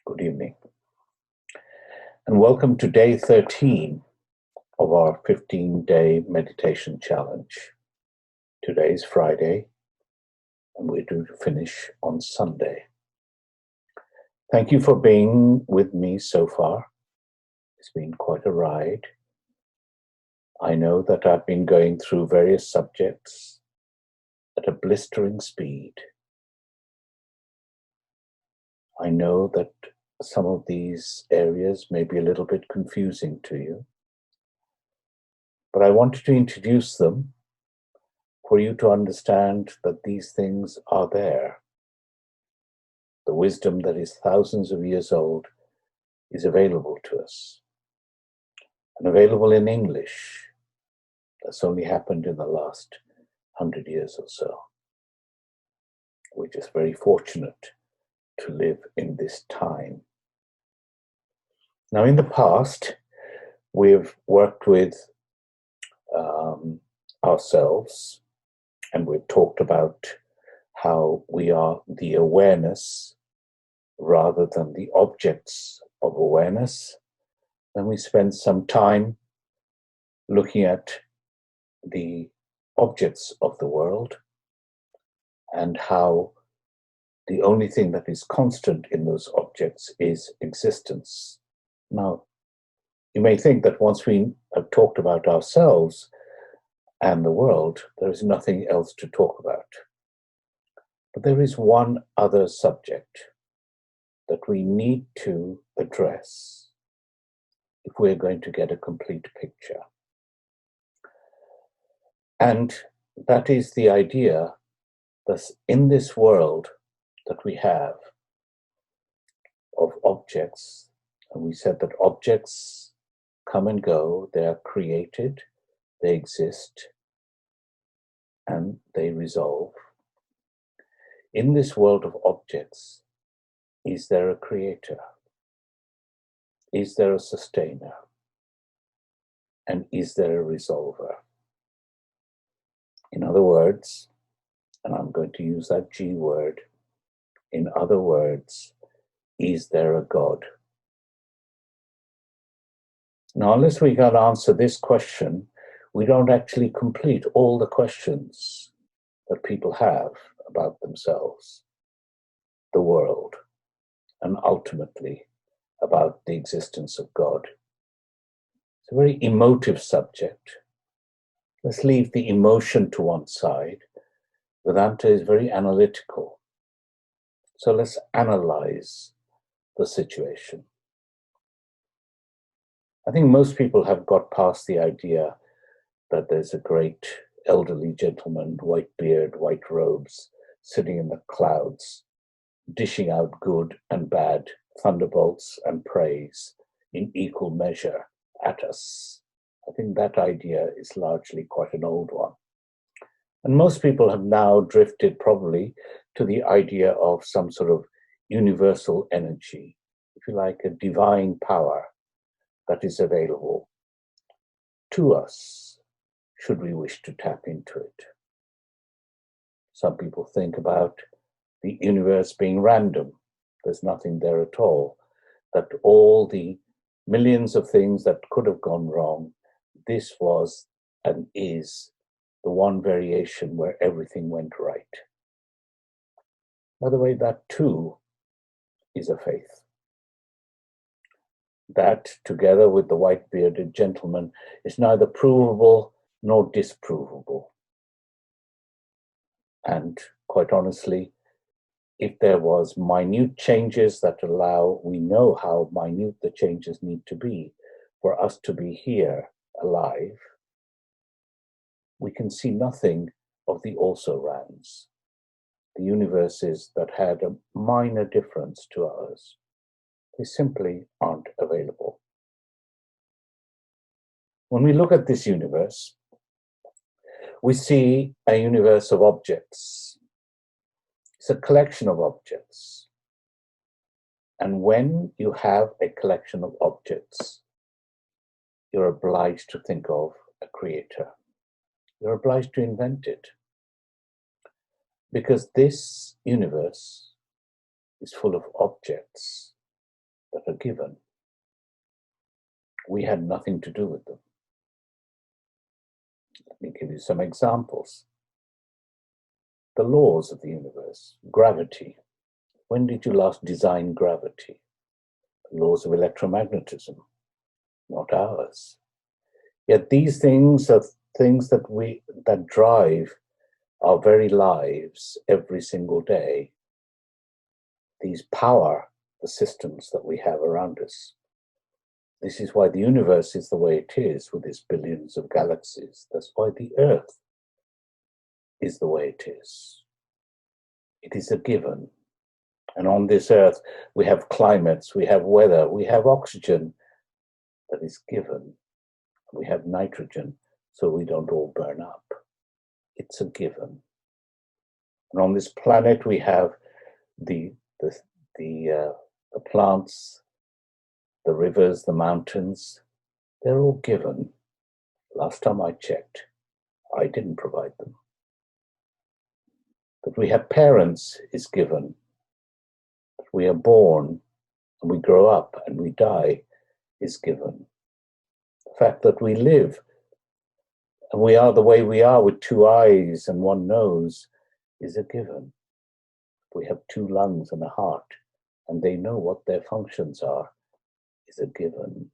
Good evening, and welcome to day 13 of our 15-day meditation challenge. Today is Friday, and we're due to finish on Sunday. Thank you for being with me so far. It's been quite a ride. I know that I've been going through various subjects at a blistering speed. I know that some of these areas may be a little bit confusing to you, but I wanted to introduce them for you to understand that these things are there. The wisdom that is thousands of years old is available to us, and available in English. That's only happened in the last 100 years or so. We're just very fortunate to live in this time. Now, in the past, we've worked with ourselves, and we've talked about how we are the awareness rather than the objects of awareness. Then we spend some time looking at the objects of the world and how the only thing that is constant in those objects is existence. Now, you may think that once we have talked about ourselves and the world, there is nothing else to talk about. But there is one other subject that we need to address if we're going to get a complete picture. And that is the idea that in this world that we have of objects, and we said that objects come and go, they are created, they exist, and they resolve. In this world of objects, is there a creator? Is there a sustainer? And is there a resolver? In other words, and I'm going to use that G word, in other words, is there a God? Now, unless we can answer this question, we don't actually complete all the questions that people have about themselves, the world, and ultimately about the existence of God. It's a very emotive subject. Let's leave the emotion to one side. Vedanta is very analytical. So let's analyze the situation. I think most people have got past the idea that there's a great elderly gentleman, white beard, white robes, sitting in the clouds, dishing out good and bad, thunderbolts and praise in equal measure at us. I think that idea is largely quite an old one. And most people have now drifted probably to the idea of some sort of universal energy, if you like, a divine power that is available to us, should we wish to tap into it. Some people think about the universe being random. There's nothing there at all. That all the millions of things that could have gone wrong, this was and is the one variation where everything went right. By the way, that too is a faith. That, together with the white-bearded gentleman, is neither provable nor disprovable. And quite honestly, if there was minute changes that allow, we know how minute the changes need to be for us to be here alive, we can see nothing of the also-rans, the universes that had a minor difference to ours. They simply aren't available. When we look at this universe, we see a universe of objects. It's a collection of objects. And when you have a collection of objects, you're obliged to think of a creator. You're obliged to invent it. Because this universe is full of objects. that are given. We had nothing to do with them. Let me give you some examples. The laws of the universe, gravity. When did you last design gravity? The laws of electromagnetism, not ours. Yet these things are things that drive our very lives every single day. These power the systems that we have around us. This is why the universe is the way it is, with its billions of galaxies. That's why the Earth is the way it is. It is a given. And on this Earth, we have climates, we have weather, we have oxygen that is given. We have nitrogen, so we don't all burn up. It's a given. And on this planet, we have the plants, the rivers, the mountains. They're all given. Last time I checked, I didn't provide them. That we have parents is given. That we are born and we grow up and we die is given. The fact that we live and we are the way we are with two eyes and one nose is a given. We have two lungs and a heart, and they know what their functions are, is a given.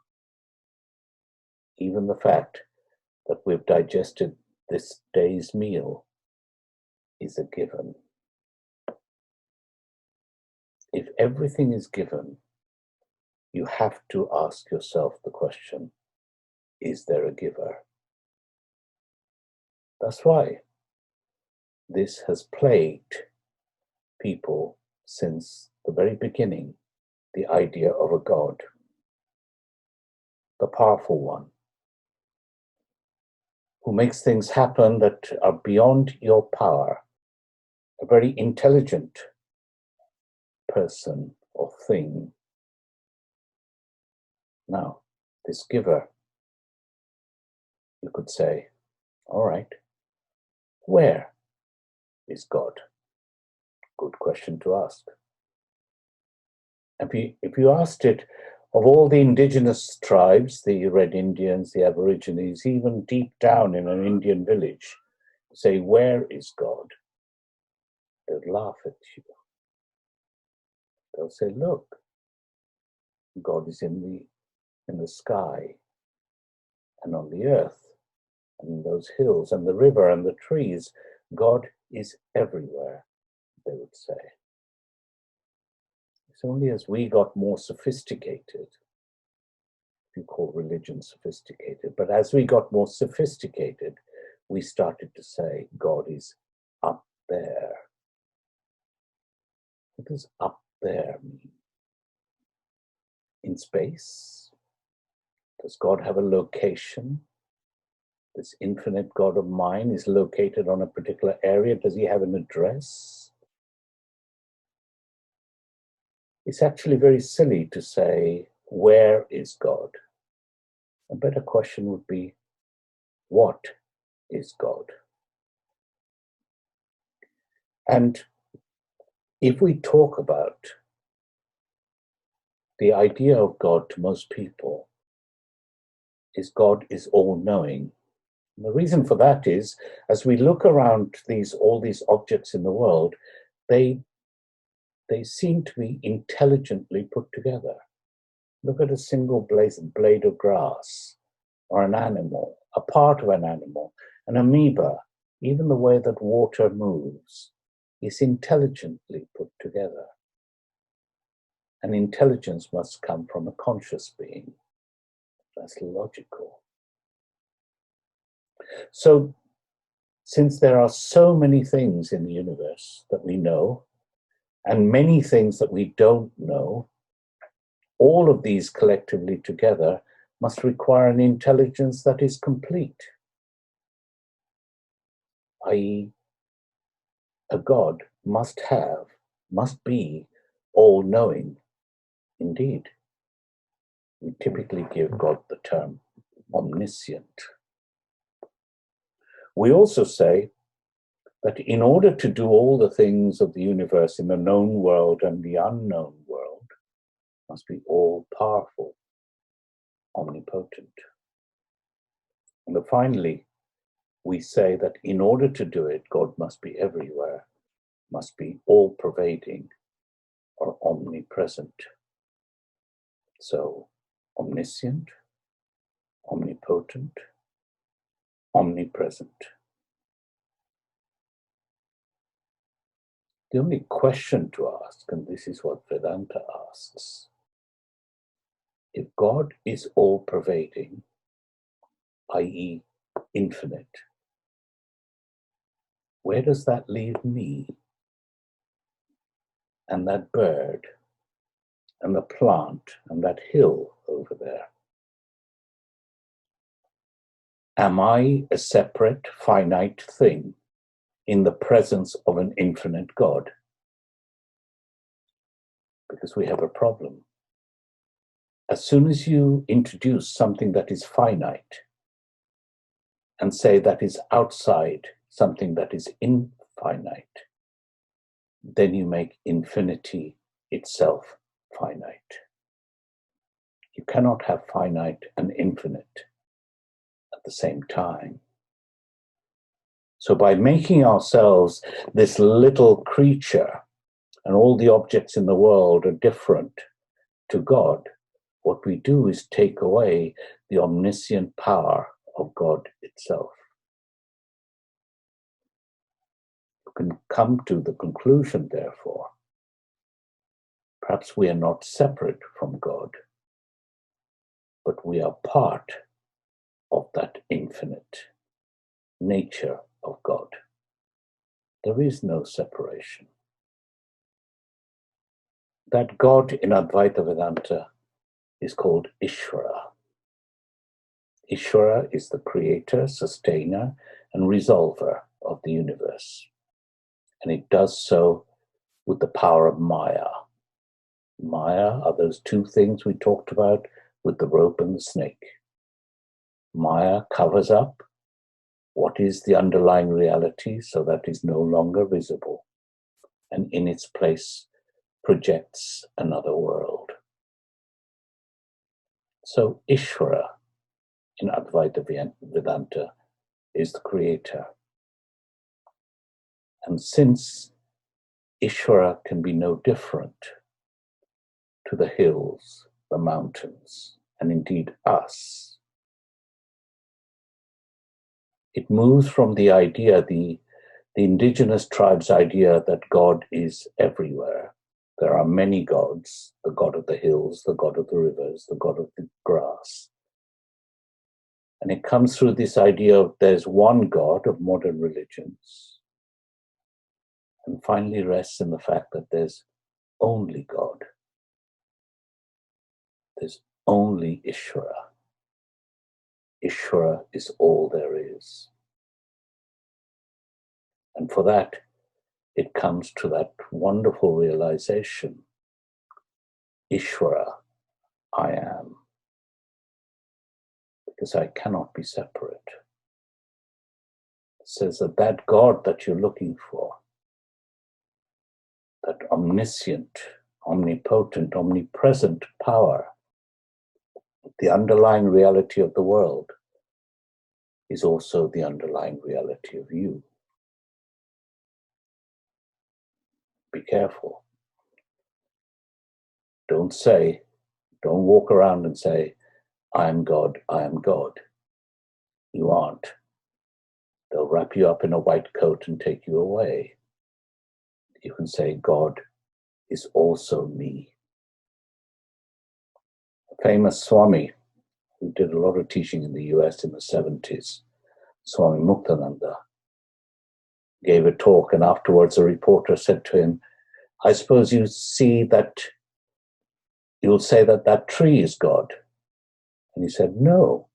Even the fact that we've digested this day's meal is a given. If everything is given, you have to ask yourself the question, is there a giver? That's why this has plagued people since the very beginning, the idea of a God, the powerful one, who makes things happen that are beyond your power, a very intelligent person or thing. Now, this giver, you could say, all right, where is God? Good question to ask. If you asked it of all the indigenous tribes, the Red Indians, the Aborigines, even deep down in an Indian village, say, where is God? They'll laugh at you. They'll say, look, God is in the sky and on the earth and in those hills and the river and the trees. God is everywhere, they would say. It's only as we got more sophisticated, if you call religion sophisticated, but as we got more sophisticated, we started to say God is up there. What does up there mean? In space? Does God have a location? This infinite God of mine is located on a particular area. Does he have an address? It's actually very silly to say, where is God? A better question would be, what is God? And if we talk about the idea of God to most people, is God is all-knowing. The reason for that is, as we look around all these objects in the world, they seem to be intelligently put together. Look at a single blade of grass, or an animal, a part of an animal, an amoeba. Even the way that water moves is intelligently put together. And intelligence must come from a conscious being. That's logical. So, since there are so many things in the universe that we know, and many things that we don't know, all of these collectively together must require an intelligence that is complete, i.e., a God must be all-knowing. Indeed, we typically give God the term omniscient. We also say that in order to do all the things of the universe in the known world and the unknown world, must be all-powerful, omnipotent. And then finally, we say that in order to do it, God must be everywhere, must be all-pervading or omnipresent. So, omniscient, omnipotent, omnipresent. The only question to ask, and this is what Vedanta asks, if God is all-pervading, i.e. infinite, where does that leave me and that bird and the plant and that hill over there? Am I a separate, finite thing in the presence of an infinite God? Because we have a problem. As soon as you introduce something that is finite and say that is outside something that is infinite, then you make infinity itself finite. You cannot have finite and infinite at the same time. So by making ourselves this little creature, and all the objects in the world are different to God, what we do is take away the omniscient power of God itself. You can come to the conclusion, therefore, perhaps we are not separate from God, but we are part of that infinite nature of God. There is no separation. That God in Advaita Vedanta is called Ishvara. Ishvara is the creator, sustainer, and resolver of the universe. And it does so with the power of Maya. Maya are those two things we talked about with the rope and the snake. Maya covers up what is the underlying reality so that is no longer visible, and in its place projects another world. So Ishvara in Advaita Vedanta is the creator. And since Ishvara can be no different to the hills, the mountains, and indeed us, it moves from the idea, the indigenous tribes' idea that God is everywhere. There are many gods, the god of the hills, the god of the rivers, the god of the grass. And it comes through this idea of there's one God of modern religions, and finally rests in the fact that there's only God. There's only Ishvara. Ishvara is all there is. And for that, it comes to that wonderful realization, Ishvara, I am, because I cannot be separate. It says that that God that you're looking for, that omniscient, omnipotent, omnipresent power, the underlying reality of the world, is also the underlying reality of you. Be careful. Don't walk around and say, I am God, I am God. You aren't. They'll wrap you up in a white coat and take you away. You can say, God is also me. A famous Swami who did a lot of teaching in the US in the 70s, Swami Muktananda, gave a talk, and afterwards a reporter said to him, I suppose you'll say that that tree is God. And he said, no,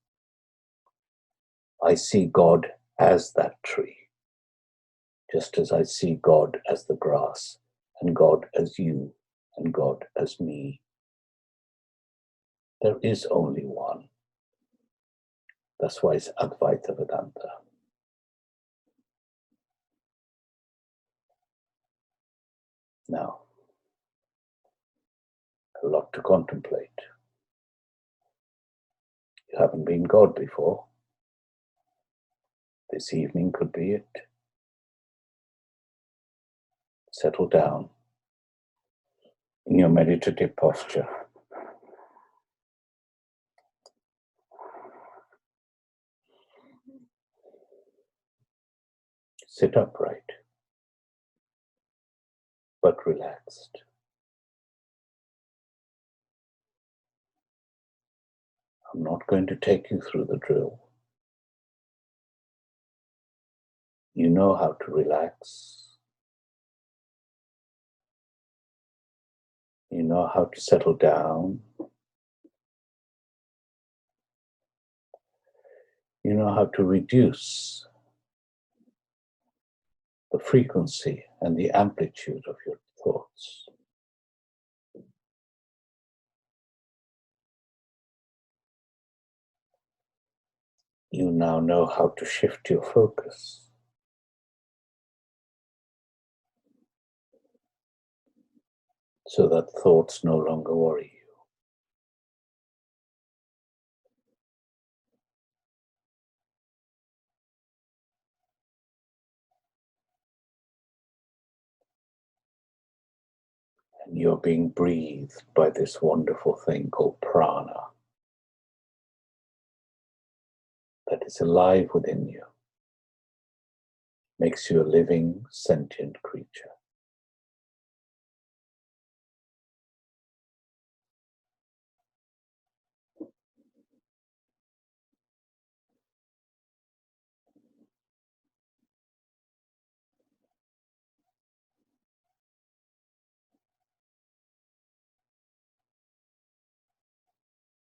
I see God as that tree, just as I see God as the grass, and God as you, and God as me. There is only one. That's why it's Advaita Vedanta. Now, a lot to contemplate. You haven't been God before. This evening could be it. Settle down in your meditative posture. Sit upright, but relaxed. I'm not going to take you through the drill. You know how to relax. You know how to settle down. You know how to reduce the frequency and the amplitude of your thoughts. You now know how to shift your focus so that thoughts no longer worry you. And you're being breathed by this wonderful thing called prana that is alive within you, makes you a living, sentient creature.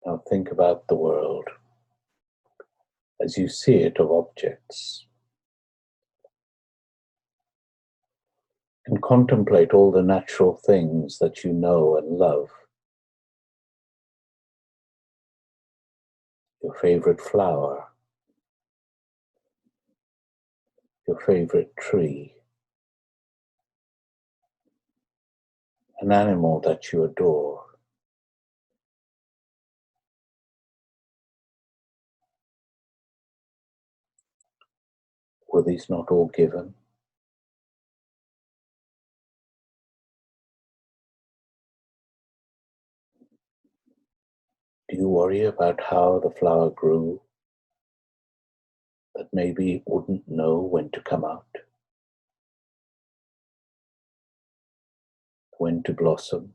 Now think about the world as you see it of objects, and contemplate all the natural things that you know and love. Your favorite flower, your favorite tree, an animal that you adore. Were these not all given? Do you worry about how the flower grew, that maybe it wouldn't know when to come out, when to blossom,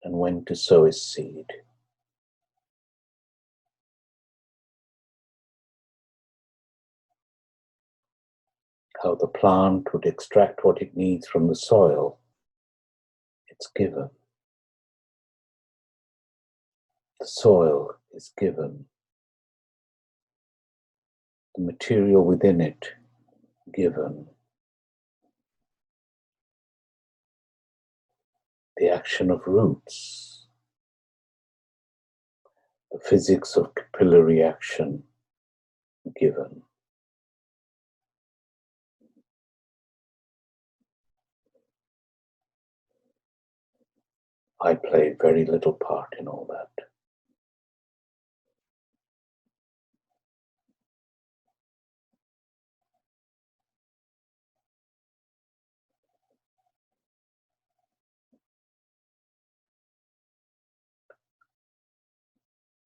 and when to sow its seed? How the plant would extract what it needs from the soil? It's given. The soil is given. The material within it, given. The action of roots, the physics of capillary action, given. I play very little part in all that.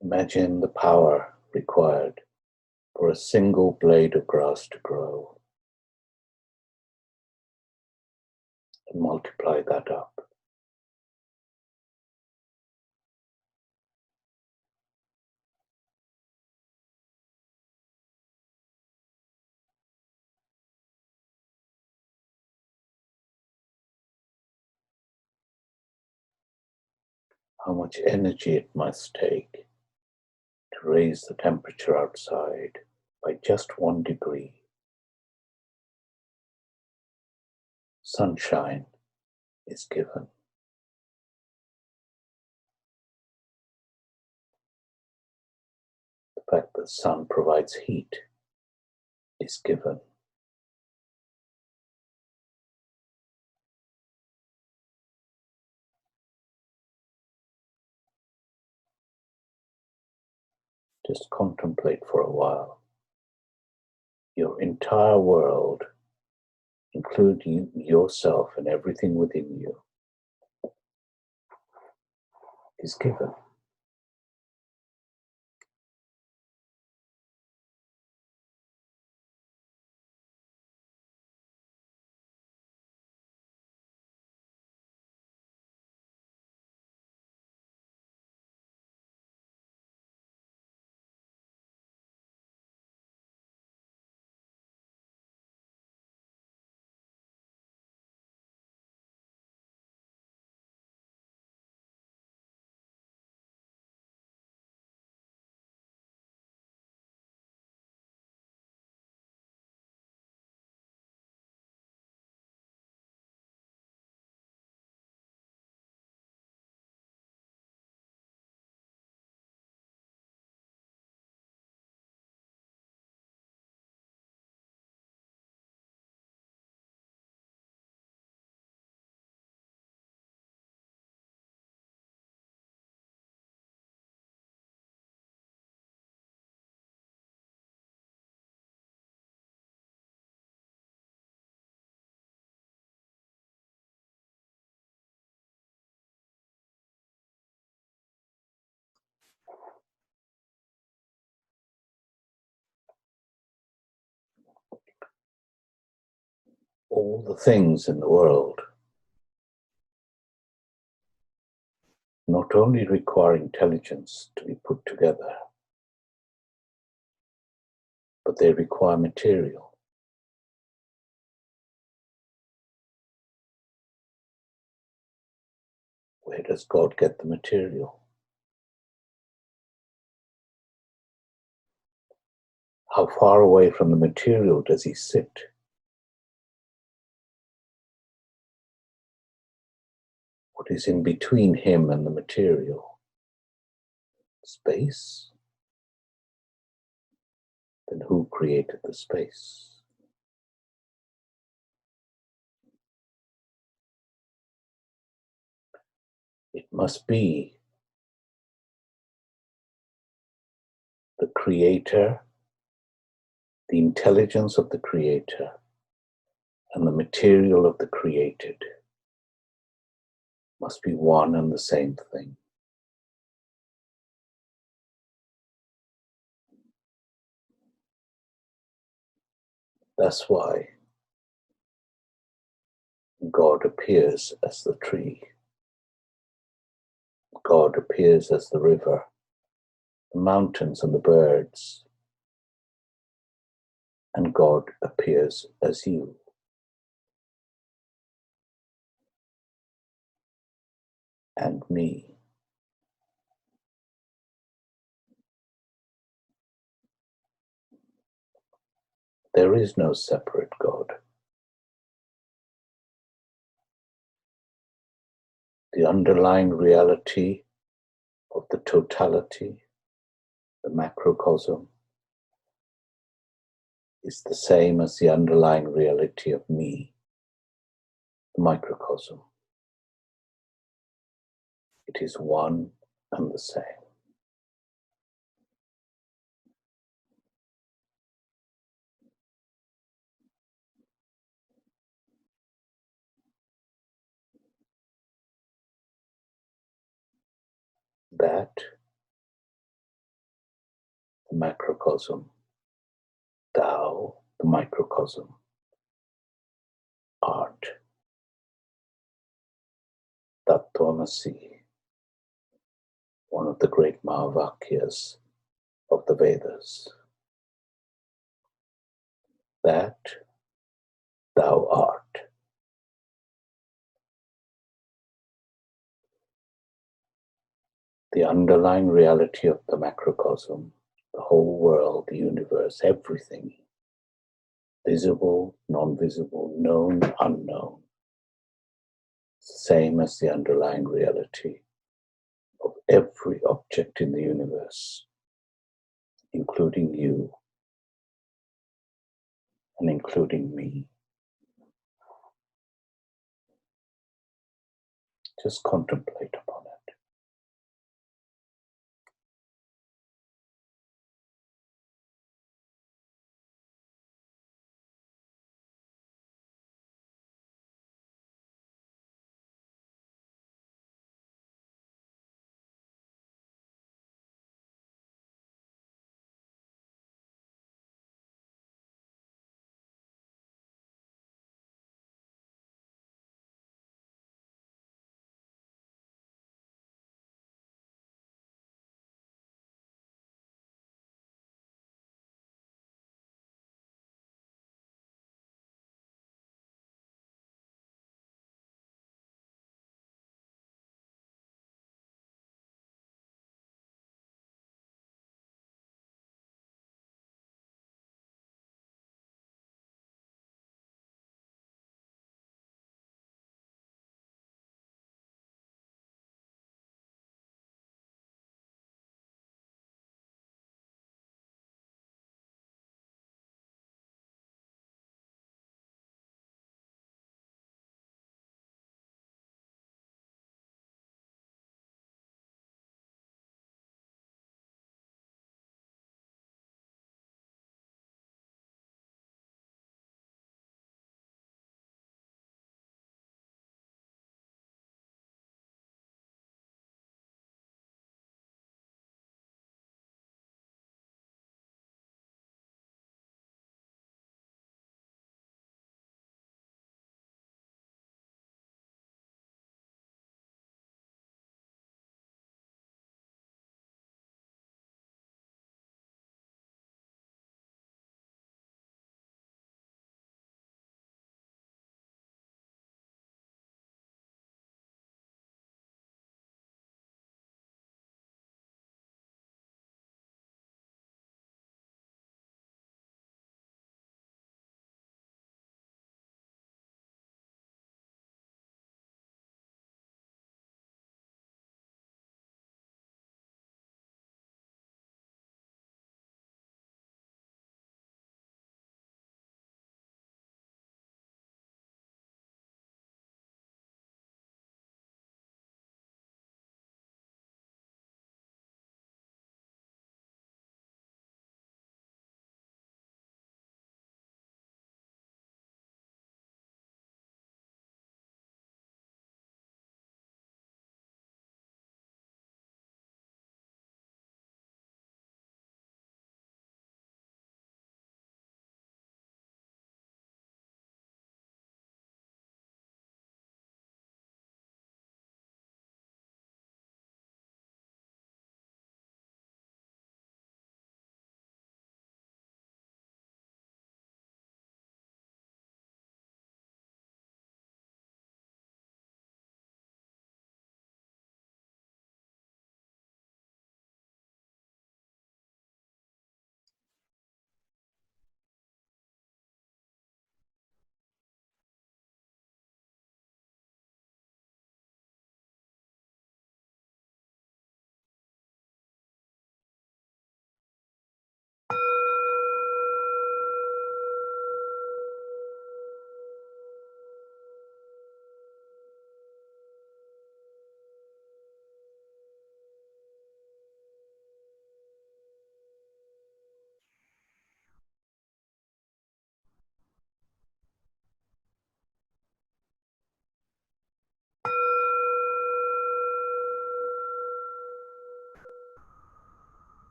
Imagine the power required for a single blade of grass to grow, and multiply that up. How much energy it must take to raise the temperature outside by just 1 degree. Sunshine is given. The fact that the sun provides heat is given. Just contemplate for a while. Your entire world, including yourself and everything within you, is given. All the things in the world not only require intelligence to be put together, but they require material. Where does God get the material? How far away from the material does he sit? What is in between him and the material? Space? Then who created the space? It must be the creator, the intelligence of the creator, and the material of the created must be one and the same thing. That's why God appears as the tree. God appears as the river, the mountains and the birds, and God appears as you. And me. There is no separate God. The underlying reality of the totality, the macrocosm, is the same as the underlying reality of me, the microcosm. It is one and the same. That, the macrocosm, thou, the microcosm, art, Tattvamasi, one of the great Mahavakyas of the Vedas. That thou art. The underlying reality of the macrocosm, the whole world, the universe, everything, visible, non-visible, known, unknown, same as the underlying reality of every object in the universe, including you and including me. Just contemplate upon it.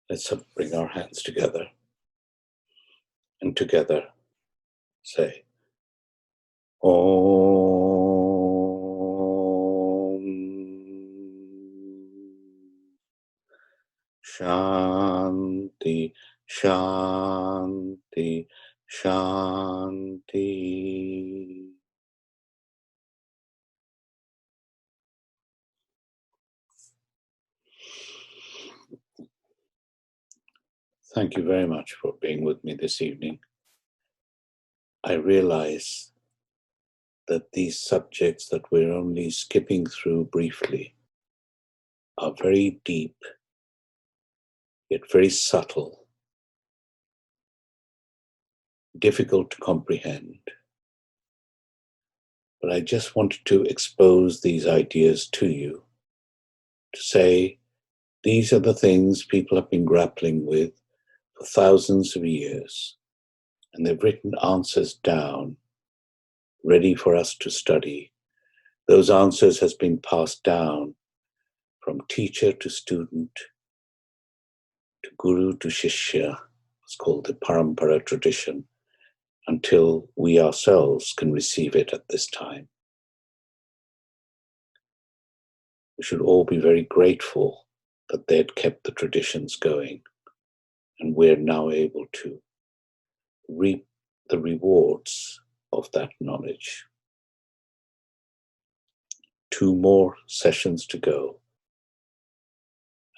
Let's bring our hands together and together say Om Shanti Shanti Shanti. Thank you very much for being with me this evening. I realize that these subjects that we're only skipping through briefly are very deep, yet very subtle, difficult to comprehend. But I just wanted to expose these ideas to you, to say these are the things people have been grappling with for thousands of years, and they've written answers down, ready for us to study. Those answers has been passed down from teacher to student, to guru to shishya. It's called the Parampara tradition, until we ourselves can receive it at this time. We should all be very grateful that they had kept the traditions going, and we're now able to reap the rewards of that knowledge. 2 more sessions to go,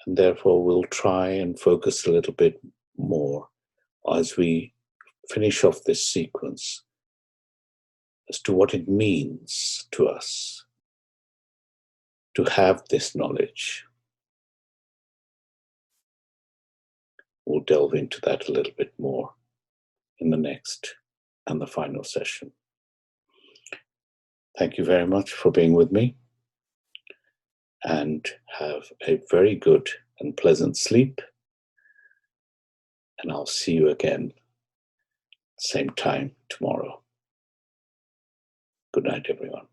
and therefore we'll try and focus a little bit more as we finish off this sequence as to what it means to us to have this knowledge. We'll delve into that a little bit more in the next and the final session. Thank you very much for being with me, and have a very good and pleasant sleep. And I'll see you again, same time tomorrow. Good night, everyone.